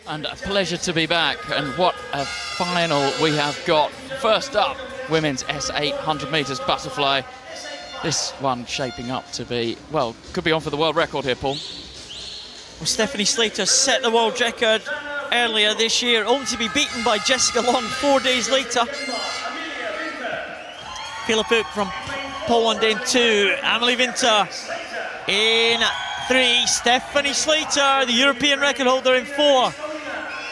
And a pleasure to be back, and what a final we have got. First up, women's S8 100 metres butterfly. This one shaping up to be, well, could be on for the world record here, Paul. Well, Stephanie Slater set the world record earlier this year, only to be beaten by Jessica Long 4 days later. Philippuk from Poland in 2, Amelie Winter in 3, Stephanie Slater, the European record holder, in 4.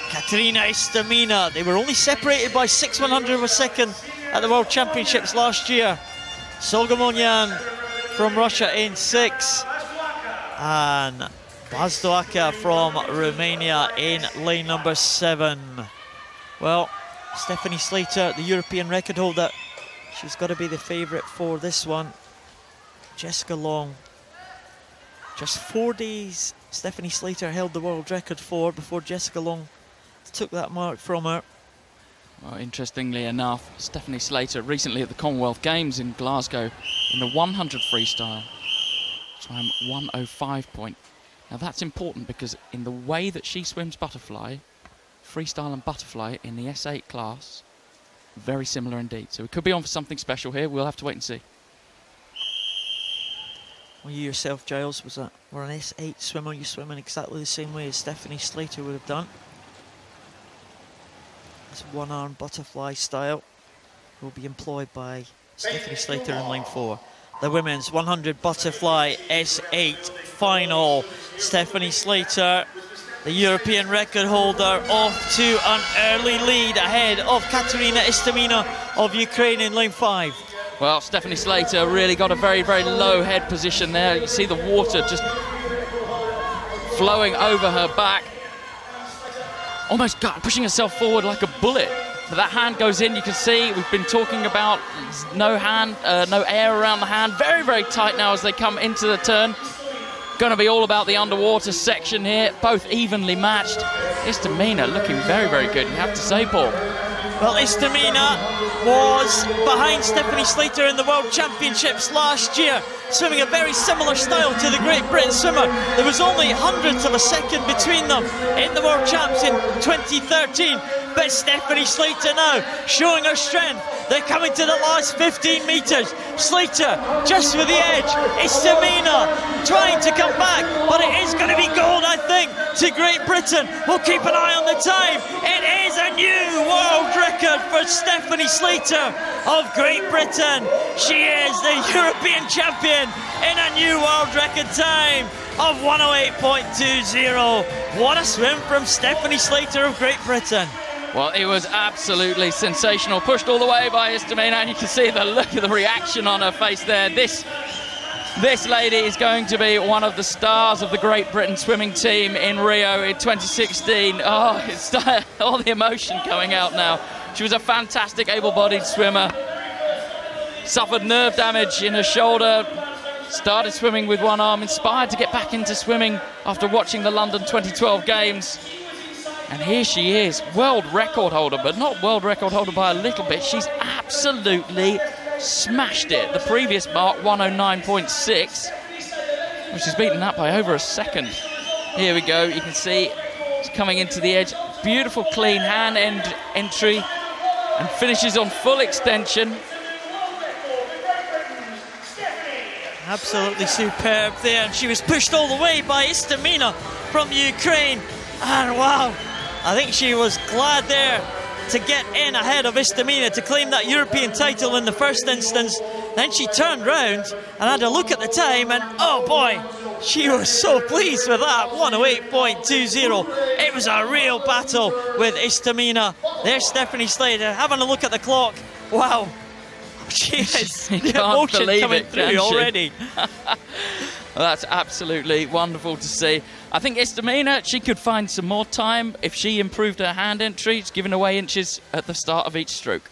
Katerina Istomina, they were only separated by 6/100 of a second at the World Championships last year. Solgomonyan from Russia in 6. And Bazdoaka from Romania in lane number 7. Well, Stephanie Slater, the European record holder, she's got to be the favourite for this one. Jessica Long, just 4 days Stephanie Slater held the world record for before Jessica Long took that mark from her. Well, interestingly enough, Stephanie Slater recently at the Commonwealth Games in Glasgow in the 100 freestyle, time 1:05 point. Now that's important because in the way that she swims butterfly, freestyle and butterfly in the S8 class, very similar indeed. So we could be on for something special here. We'll have to wait and see. Well, you yourself, Giles, were an S8 swimmer. You swim in exactly the same way as Stephanie Slater would have done. This one-arm butterfly style will be employed by Stephanie Slater in lane 4. The women's 100 butterfly S8 final. Stephanie Slater, the European record holder, off to an early lead ahead of Katerina Istomina of Ukraine in lane 5. Well, Stephanie Slater really got a very, very low head position there. You see the water just flowing over her back. Almost pushing herself forward like a bullet. But that hand goes in, you can see, we've been talking about no air around the hand. Very, very tight now as they come into the turn. Going to be all about the underwater section here, both evenly matched. Istomina looking very, very good, you have to say, Paul. Well, Istomina was behind Stephanie Slater in the World Championships last year, swimming a very similar style to the Great Britain swimmer. There was only hundredths of a second between them in the World Champs in 2013. But Stephanie Slater now showing her strength. They're coming to the last 15 metres. Slater just with the edge. Istomina trying to come back, but it is going to be gold, I think, to Great Britain. We'll keep an eye on the time. It is a new world record for Stephanie Slater of Great Britain. She is the European champion in a new world record time of 1:08.20. What a swim from Stephanie Slater of Great Britain. Well, it was absolutely sensational. Pushed all the way by Istomina, and you can see the look of the reaction on her face there. This lady is going to be one of the stars of the Great Britain swimming team in Rio in 2016. Oh, it's all the emotion coming out now. She was a fantastic able-bodied swimmer. Suffered nerve damage in her shoulder. Started swimming with one arm, inspired to get back into swimming after watching the London 2012 Games. And here she is, world record holder, but not world record holder by a little bit. She's absolutely smashed it. The previous mark, 1:09.6. Well, she's beaten that by over a second. Here we go, you can see she's coming into the edge. Beautiful clean hand end entry and finishes on full extension. Absolutely superb there, and she was pushed all the way by Istomina from Ukraine. And wow, I think she was glad there to get in ahead of Istomina to claim that European title in the first instance. Then she turned round and had a look at the time, and oh boy, she was so pleased with that, 1:08.20. It was a real battle with Istomina. There's Stephanie Slater having a look at the clock. Wow, she is the emotion coming through already. Well, that's absolutely wonderful to see. I think Istomina, she could find some more time if she improved her hand entry. She's giving away inches at the start of each stroke.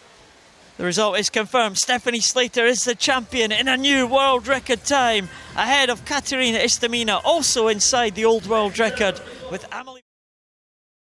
The result is confirmed. Stephanie Slater is the champion in a new world record time, ahead of Katerina Istomina, also inside the old world record with Amelie.